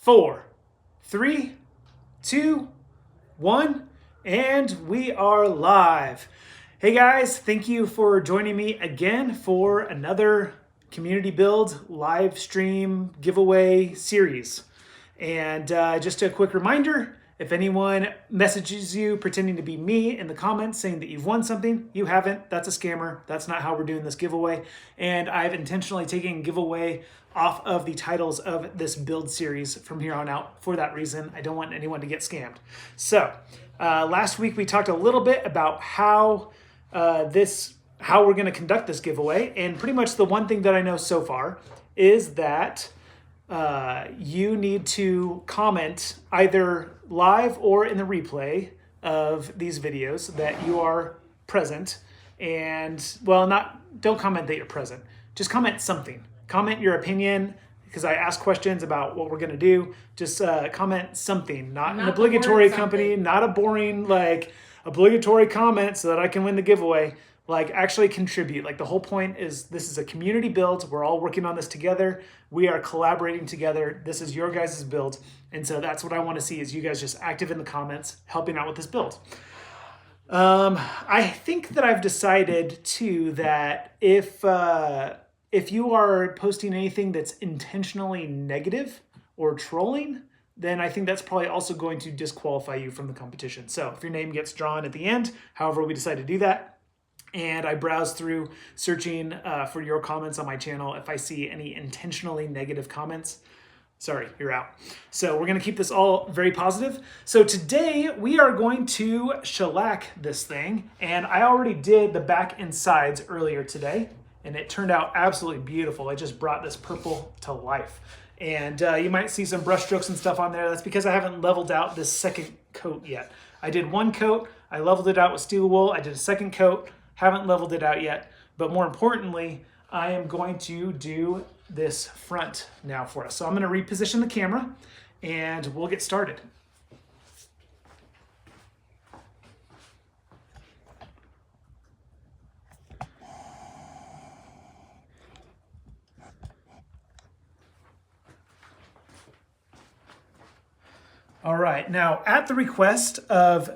4, 3, 2, 1, and we are live. Hey guys, thank you for joining me again for another community build live stream giveaway series. And just a quick reminder, if anyone messages you pretending to be me in the comments saying that you've won something, you haven't. That's a scammer. That's not how we're doing this giveaway. And I've intentionally taken giveaway off of the titles of this build series from here on out for that reason. I don't want anyone to get scammed. So last week we talked a little bit about how we're going to conduct this giveaway. And pretty much the one thing that I know so far is that you need to comment either live or in the replay of these videos that you are present. And don't comment that you're present. Just comment something. Comment your opinion, because I ask questions about what we're going to do. Just comment something, not an obligatory company, not a boring obligatory comment so that I can win the giveaway. Actually contribute. The whole point is this is a community build. We're all working on this together. We are collaborating together. This is your guys' build. And so that's what I want to see is you guys just active in the comments, helping out with this build. I think that I've decided too that if you are posting anything that's intentionally negative or trolling, then I think that's probably also going to disqualify you from the competition. So if your name gets drawn at the end, however we decide to do that, and I browse through searching for your comments on my channel. If I see any intentionally negative comments, sorry, you're out. So we're going to keep this all very positive. So today we are going to shellac this thing. And I already did the back and sides earlier today, and it turned out absolutely beautiful. I just brought this purple to life. And you might see some brush strokes and stuff on there. That's because I haven't leveled out this second coat yet. I did one coat. I leveled it out with steel wool. I did a second coat. Haven't leveled it out yet, but more importantly, I am going to do this front now for us. So I'm going to reposition the camera and we'll get started. All right, now at the request of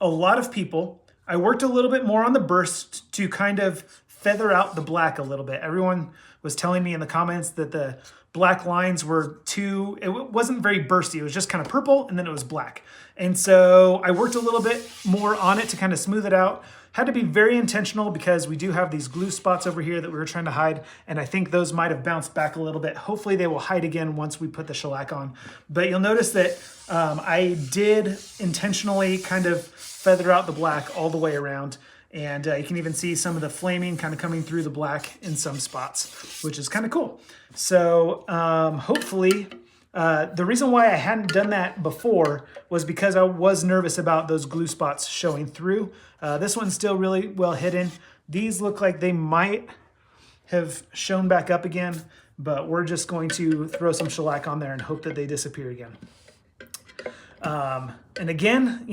a lot of people, I worked a little bit more on the burst to kind of feather out the black a little bit. Everyone was telling me in the comments that the black lines were it wasn't very bursty. It was just kind of purple and then it was black. And so I worked a little bit more on it to kind of smooth it out. Had to be very intentional because we do have these glue spots over here that we were trying to hide. And I think those might have bounced back a little bit. Hopefully they will hide again once we put the shellac on. But you'll notice that I did intentionally kind of feather out the black all the way around. And you can even see some of the flaming kind of coming through the black in some spots, which is kind of cool. So hopefully, the reason why I hadn't done that before was because I was nervous about those glue spots showing through. This one's still really well hidden. These look like they might have shown back up again, but we're just going to throw some shellac on there and hope that they disappear again. And again,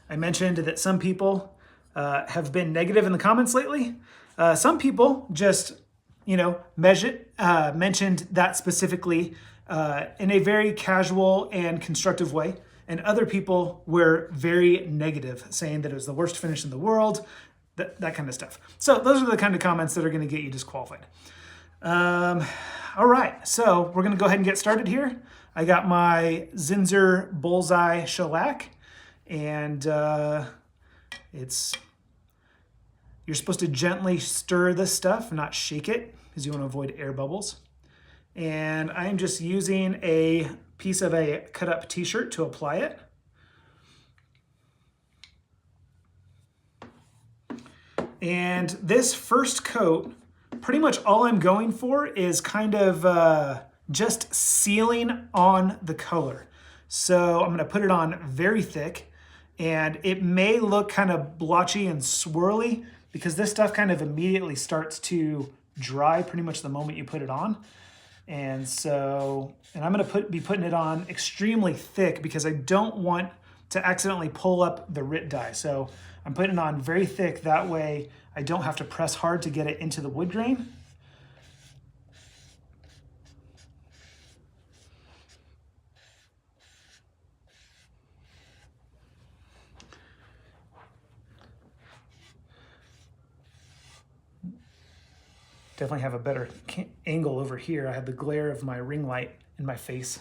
I mentioned that some people have been negative in the comments lately. Some people just, mentioned that specifically in a very casual and constructive way. And other people were very negative, saying that it was the worst finish in the world, that kind of stuff. So those are the kind of comments that are going to get you disqualified. All right, so we're going to go ahead and get started here. I got my Zinsser Bullseye Shellac, and you're supposed to gently stir this stuff, not shake it, because you want to avoid air bubbles. And I'm just using a piece of a cut up t-shirt to apply it. And this first coat, pretty much all I'm going for is kind of just sealing on the color. So I'm going to put it on very thick, and it may look kind of blotchy and swirly because this stuff kind of immediately starts to dry pretty much the moment you put it on. And I'm going to be putting it on extremely thick because I don't want to accidentally pull up the RIT die. So I'm putting it on very thick. That way I don't have to press hard to get it into the wood grain. Definitely have a better angle over here. I have the glare of my ring light in my face.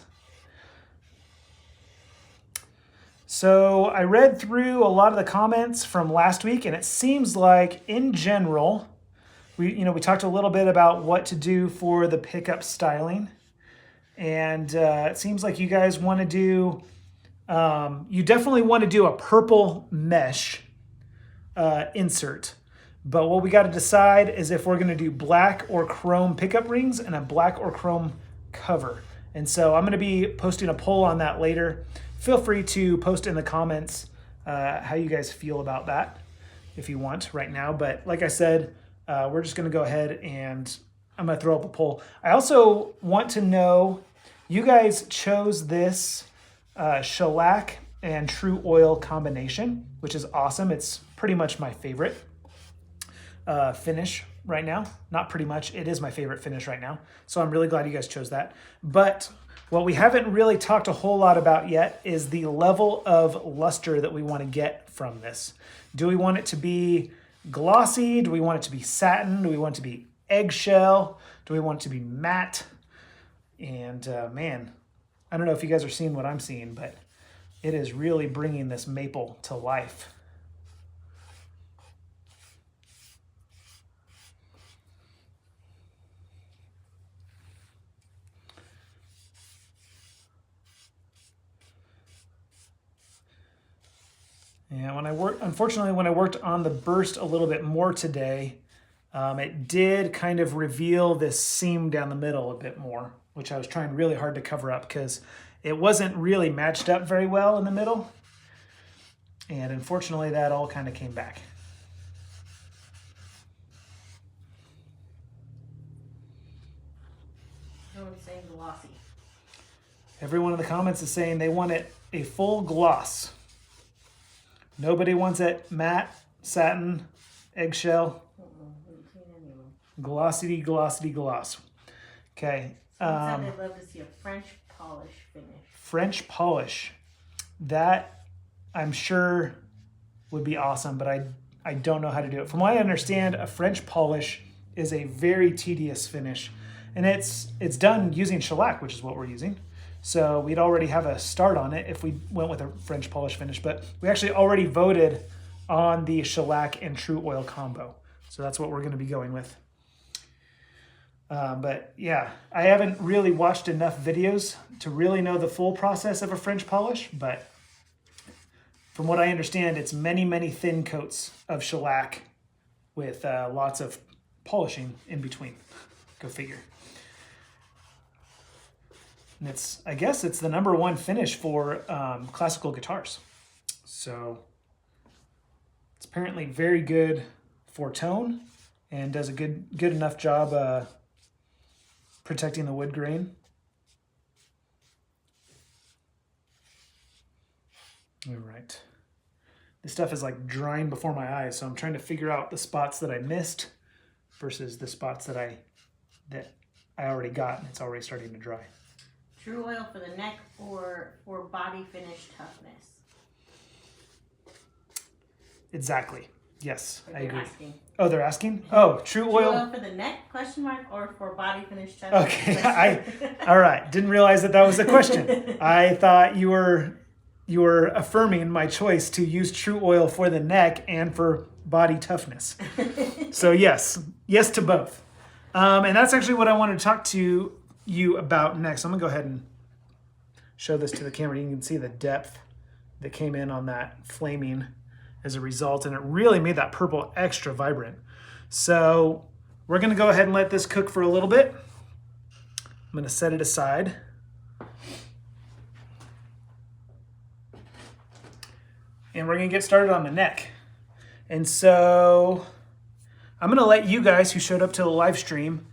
So I read through a lot of the comments from last week, and it seems like in general, we talked a little bit about what to do for the pickup styling, and it seems like you guys want to do, you definitely want to do a purple mesh insert. But what we got to decide is if we're going to do black or chrome pickup rings and a black or chrome cover. And so I'm going to be posting a poll on that later. Feel free to post in the comments how you guys feel about that if you want right now. But like I said, we're just going to go ahead and I'm going to throw up a poll. I also want to know, you guys chose this shellac and true oil combination, which is awesome. It's pretty much my favorite finish right now. Not pretty much, it is my favorite finish right now. So I'm really glad you guys chose that. But what we haven't really talked a whole lot about yet is the level of luster that we want to get from this. Do we want it to be glossy? Do we want it to be satin? Do we want it to be eggshell? Do we want it to be matte? And man, I don't know if you guys are seeing what I'm seeing, but it is really bringing this maple to life. And unfortunately, when I worked on the burst a little bit more today, it did kind of reveal this seam down the middle a bit more, which I was trying really hard to cover up because it wasn't really matched up very well in the middle. And unfortunately, that all kind of came back. Everyone's saying glossy. Everyone in the comments is saying they want it a full gloss. Nobody wants it matte, satin, eggshell. Glossity, glossity, gloss. Okay. Someone said they'd love to see a French polish finish. French polish. That, I'm sure, would be awesome, but I don't know how to do it. From what I understand, a French polish is a very tedious finish. And it's done using shellac, which is what we're using. So we'd already have a start on it if we went with a French polish finish, but we actually already voted on the shellac and true oil combo. So that's what we're going to be going with. But yeah, I haven't really watched enough videos to really know the full process of a French polish, but from what I understand, it's many, many thin coats of shellac with lots of polishing in between. Go figure. And I guess it's the #1 finish for classical guitars. So it's apparently very good for tone and does a good enough job protecting the wood grain. All right. This stuff is like drying before my eyes, so I'm trying to figure out the spots that I missed versus the spots that I already got, and it's already starting to dry. True oil for the neck or for body finish toughness? Exactly. Yes, I agree. Asking. Oh, they're asking? Oh, true oil. True oil for the neck, question mark, or for body finish toughness? Okay, all right. Didn't realize that was a question. I thought you were affirming my choice to use true oil for the neck and for body toughness. So yes to both. And that's actually what I wanted to talk to you about next. I'm gonna go ahead and show this to the camera. You can see the depth that came in on that flaming as a result, and it really made that purple extra vibrant. So we're gonna go ahead and let this cook for a little bit. I'm gonna set it aside. And we're gonna get started on the neck. And so I'm gonna let you guys who showed up to the live stream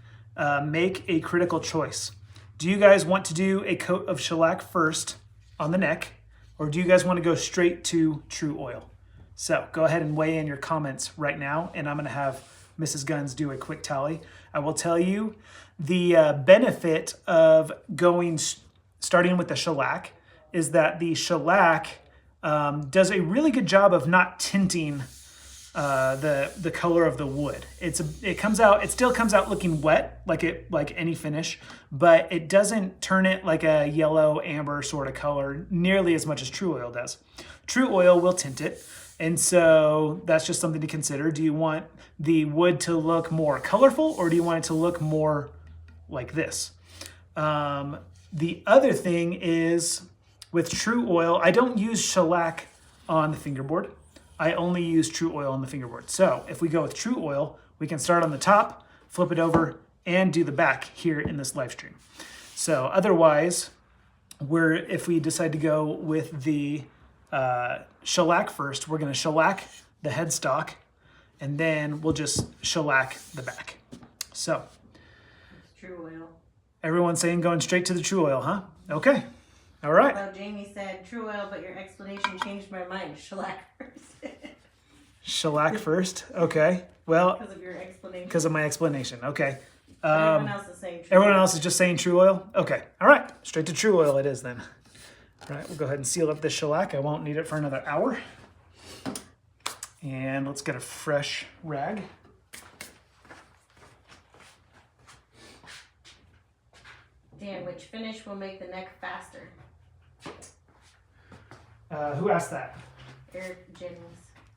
make a critical choice. Do you guys want to do a coat of shellac first on the neck, or do you guys want to go straight to true oil? So go ahead and weigh in your comments right now, and I'm gonna have Mrs. Guns do a quick tally. I will tell you the benefit of starting with the shellac is that the shellac does a really good job of not tinting the color of the wood. It still comes out looking wet like any finish, but it doesn't turn it like a yellow amber sort of color nearly as much as True Oil does. True Oil will tint it, and so that's just something to consider. Do you want the wood to look more colorful, or do you want it to look more like this? The other thing is with True Oil, I don't use shellac on the fingerboard. I only use True Oil on the fingerboard. So if we go with True Oil, we can start on the top, flip it over, and do the back here in this live stream. So otherwise, if we decide to go with the shellac first, we're going to shellac the headstock, and then we'll just shellac the back. So True Oil. Everyone's saying going straight to the True Oil, huh? Okay. All right. Well, Jamie said True Oil, but your explanation changed my mind. Shellac first. Shellac first. Okay. Well, Because of your explanation. because of my explanation. Okay. Everyone else is saying True Everyone Oil. else is just saying True Oil? Okay. All right. Straight to True Oil it is then. All right. We'll go ahead and seal up this shellac. I won't need it for another hour. And let's get a fresh rag. Dan, which finish will make the neck faster? Who asked that? Eric Jennings.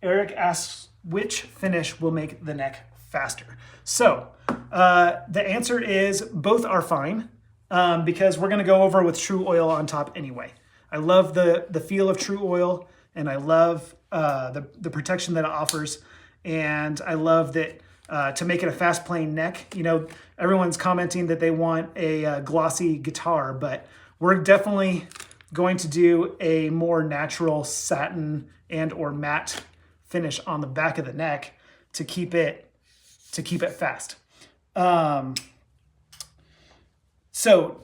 Eric asks, which finish will make the neck faster? So the answer is both are fine because we're going to go over with True Oil on top anyway. I love the feel of True Oil, and I love the protection that it offers, and I love that to make it a fast playing neck. You know, everyone's commenting that they want a glossy guitar, but we're definitely going to do a more natural satin and or matte finish on the back of the neck to keep it fast.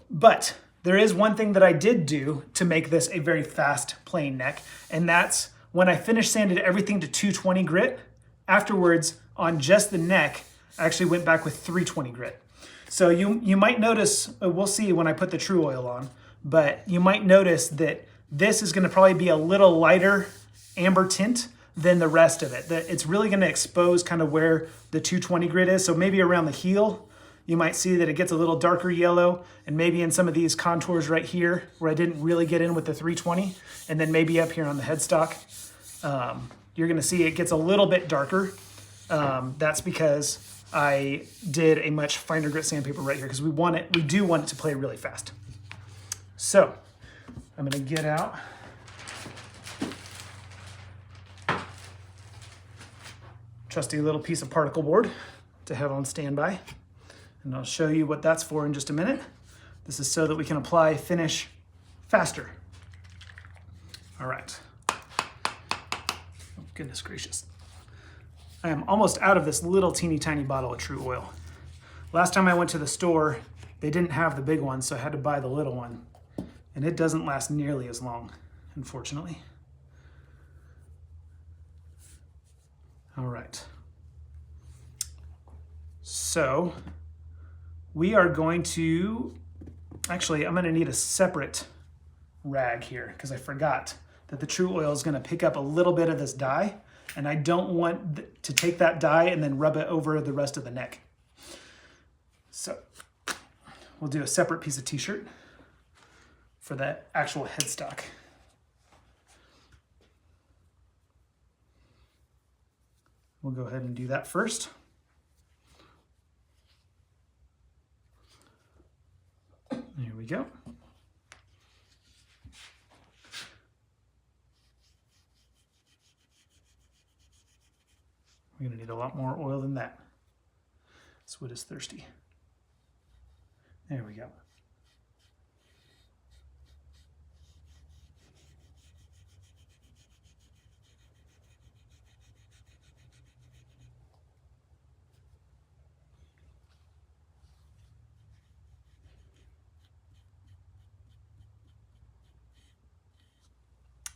But there is one thing that I did do to make this a very fast playing neck, and that's when I finished sanded everything to 220 grit. Afterwards, on just the neck, I actually went back with 320 grit. So you might notice, we'll see when I put the True Oil on, but you might notice that this is going to probably be a little lighter amber tint than the rest of it. That it's really going to expose kind of where the 220 grit is. So maybe around the heel, you might see that it gets a little darker yellow, and maybe in some of these contours right here where I didn't really get in with the 320, and then maybe up here on the headstock, you're going to see it gets a little bit darker. That's because I did a much finer grit sandpaper right here because we do want it to play really fast. So I'm going to get out trusty little piece of particle board to have on standby, and I'll show you what that's for in just a minute. This is so that we can apply finish faster. All right. Oh, goodness gracious. I am almost out of this little teeny tiny bottle of True Oil. Last time I went to the store, they didn't have the big one, so I had to buy the little one. And it doesn't last nearly as long, unfortunately. All right. So we are going to, actually, I'm going to need a separate rag here because I forgot that the True Oil is going to pick up a little bit of this dye, and I don't want to take that dye and then rub it over the rest of the neck. So we'll do a separate piece of t-shirt for that actual headstock. We'll go ahead and do that first. There we go. We're going to need a lot more oil than that. This wood is thirsty. There we go.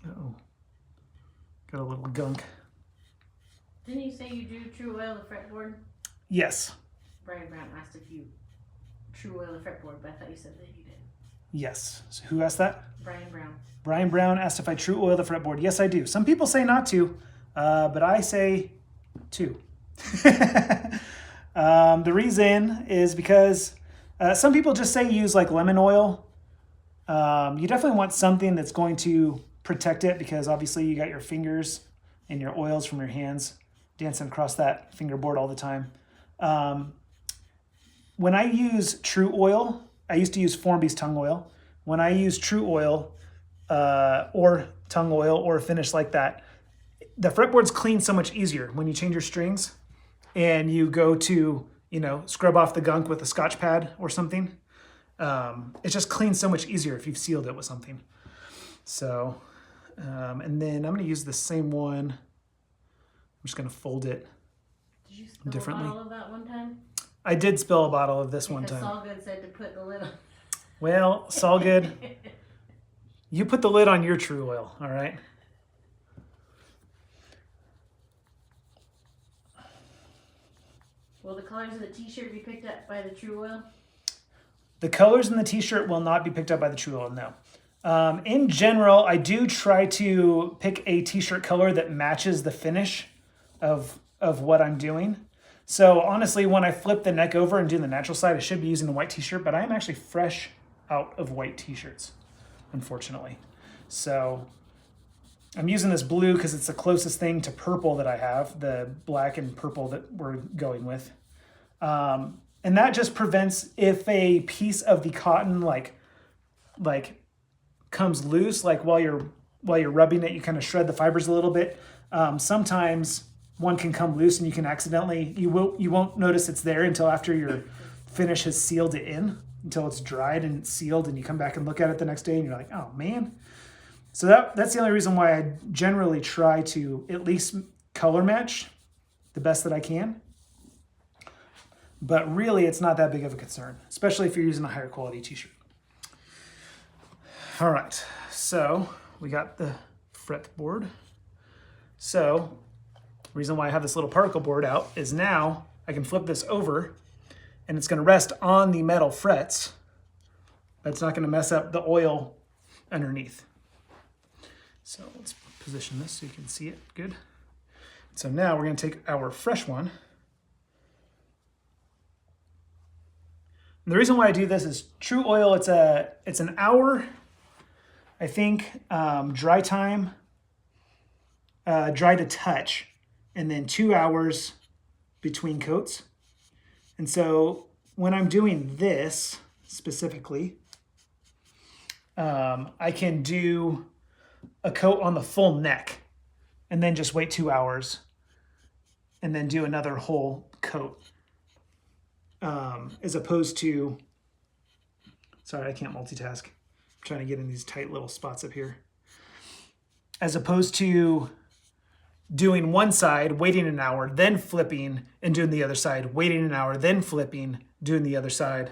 Uh-oh. Got a little gunk. Didn't you say you do True Oil the fretboard? Yes. Brian Brown asked if you True Oil the fretboard, but I thought you said that you did. Yes. So who asked that? Brian Brown. Brian Brown asked if I True Oil the fretboard. Yes, I do. Some people say not to, but I say 2. The reason is because some people just say use like lemon oil. You definitely want something that's going to protect it, because obviously you got your fingers and your oils from your hands dancing across that fingerboard all the time. When I use True Oil, I used to use Formby's tongue oil. When I use True Oil or tongue oil or a finish like that, the fretboards clean so much easier when you change your strings and you go to, scrub off the gunk with a Scotch pad or something. It just cleans so much easier if you've sealed it with something. So, and then I'm going to use the same one. I'm just going to fold it Did you spill differently. a bottle of that one time? I did spill a bottle of this one Because time. Solgood said to put the lid on. Well, Solgood, you put the lid on your True Oil, all right? Will the colors of the t-shirt be picked up by the True Oil? The colors in the t-shirt will not be picked up by the True Oil, no. In general, I do try to pick a t-shirt color that matches the finish of what I'm doing. So honestly, when I flip the neck over and do the natural side, I should be using the white t-shirt, but I am actually fresh out of white t-shirts, unfortunately. So I'm using this blue because it's the closest thing to purple that I have, the black and purple that we're going with. And that just prevents if a piece of the cotton like comes loose, like while you're rubbing it, you kind of shred the fibers a little bit. Sometimes one can come loose and you can accidentally, you won't notice it's there until after your finish has sealed it in, until it's dried and it's sealed, and you come back and look at it the next day and you're like, oh man. So that's the only reason why I generally try to at least color match the best that I can. But really, it's not that big of a concern, especially if you're using a higher quality t-shirt. All right, so we got the fretboard. So the reason why I have this little particle board out is now I can flip this over and it's gonna rest on the metal frets. That's not gonna mess up the oil underneath. So let's position this so you can see it good. So now we're gonna take our fresh one. And the reason why I do this is True Oil, it's an hour, I think, dry time, dry to touch, and then 2 hours between coats. And so when I'm doing this specifically, I can do a coat on the full neck and then just wait 2 hours and then do another whole coat. As opposed to, sorry, I can't multitask. I'm trying to get in these tight little spots up here. As opposed to doing one side, waiting an hour, then flipping and doing the other side, waiting an hour, then flipping, doing the other side,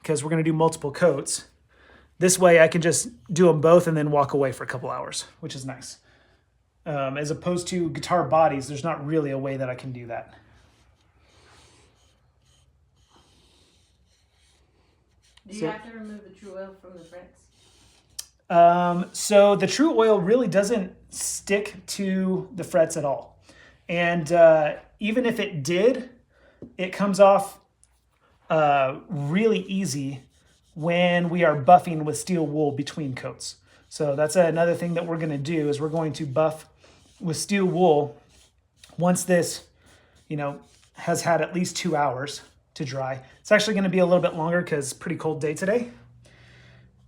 because we're going to do multiple coats. This way I can just do them both and then walk away for a couple hours, which is nice. As opposed to guitar bodies, there's not really a way that I can do that. Do you have to remove the True Oil from the frets? So the True Oil really doesn't stick to the frets at all. And even if it did, it comes off really easy when we are buffing with steel wool between coats. So that's another thing that we're going to do, is we're going to buff with steel wool once this, has had at least 2 hours to dry. It's actually going to be a little bit longer because it's a pretty cold day today.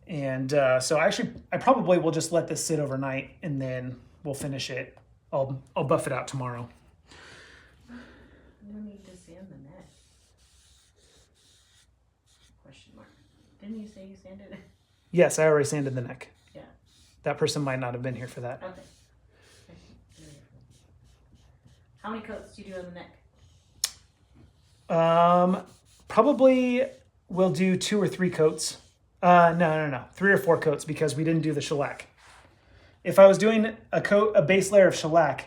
And so I probably will just let this sit overnight and then we'll finish it. I'll buff it out tomorrow. You need to sand the neck. Question mark. Didn't you say you sanded it? Yes, I already sanded the neck. Yeah. That person might not have been here for that. Okay. How many coats do you do on the neck? Probably we'll do 2 or 3 coats. No. 3 or 4 coats, because we didn't do the shellac. If I was doing a base layer of shellac,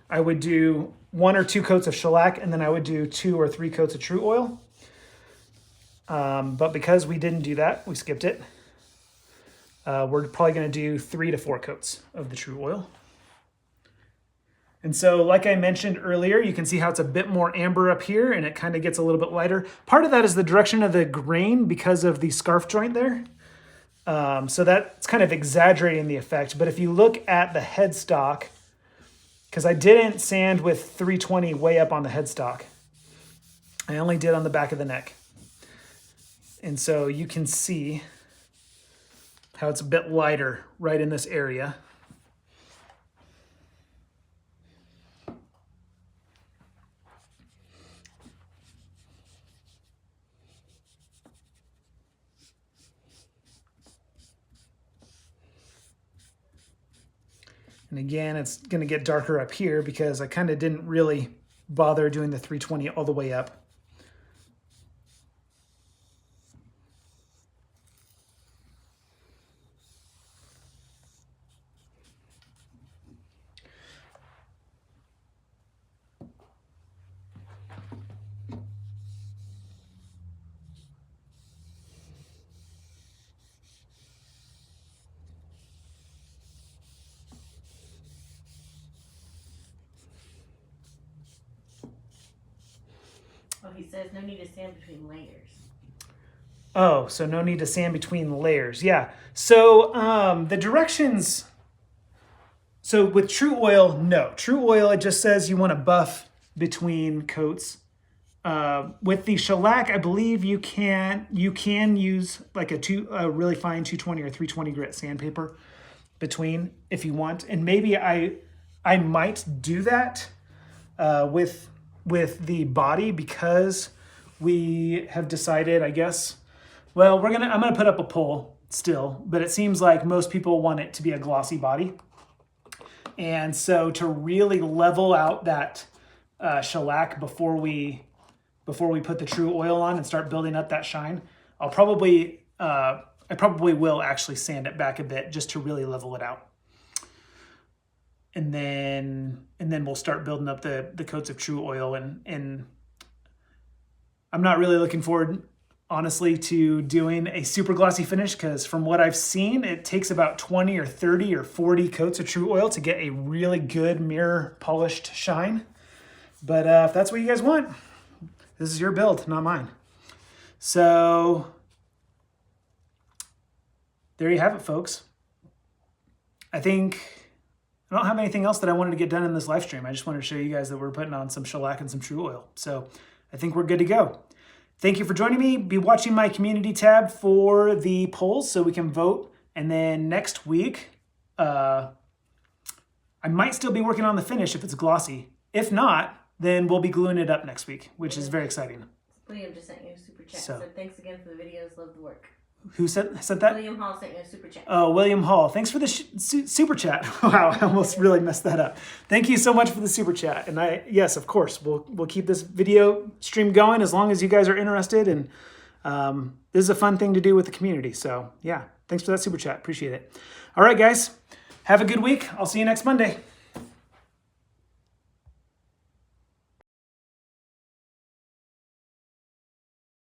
I would do 1 or 2 coats of shellac, and then I would do 2 or 3 coats of True Oil. But because we didn't do that, we skipped it. We're probably going to do 3 to 4 coats of the True Oil. And so like I mentioned earlier, you can see how it's a bit more amber up here and it kind of gets a little bit lighter. Part of that is the direction of the grain because of the scarf joint there. So that's kind of exaggerating the effect. But if you look at the headstock, because I didn't sand with 320 way up on the headstock, I only did on the back of the neck. And so you can see how it's a bit lighter right in this area. And again, it's going to get darker up here because I kind of didn't really bother doing the 320 all the way up. Oh, he says no need to sand between layers. Oh, so no need to sand between layers. Yeah. So the directions. So with True Oil, no. True Oil, it just says you want to buff between coats. With the shellac, I believe you can use like a really fine 220 or 320 grit sandpaper between if you want. And maybe I might do that with the body because we have decided, I guess, well, I'm gonna put up a poll still, but it seems like most people want it to be a glossy body. And so to really level out that shellac before we put the True Oil on and start building up that shine, I probably will actually sand it back a bit just to really level it out. And then we'll start building up the coats of True Oil, and I'm not really looking forward, honestly, to doing a super glossy finish because from what I've seen, it takes about 20 or 30 or 40 coats of True Oil to get a really good mirror polished shine. But if that's what you guys want, this is your build, not mine. So there you have it, folks. I think I don't have anything else that I wanted to get done in this live stream. I just wanted to show you guys that we're putting on some shellac and some True Oil. So I think we're good to go. Thank you for joining me. Be watching my community tab for the polls so we can vote. And then next week, I might still be working on the finish if it's glossy. If not, then we'll be gluing it up next week, which is very exciting. William just sent you a super chat. So thanks again for the videos. Love the work. Who sent that? William Hall sent you a super chat. Oh, William Hall. Thanks for the super chat. Wow, I almost really messed that up. Thank you so much for the super chat. And yes, of course, we'll keep this video stream going as long as you guys are interested. And this is a fun thing to do with the community. So yeah, thanks for that super chat. Appreciate it. All right, guys, have a good week. I'll see you next Monday.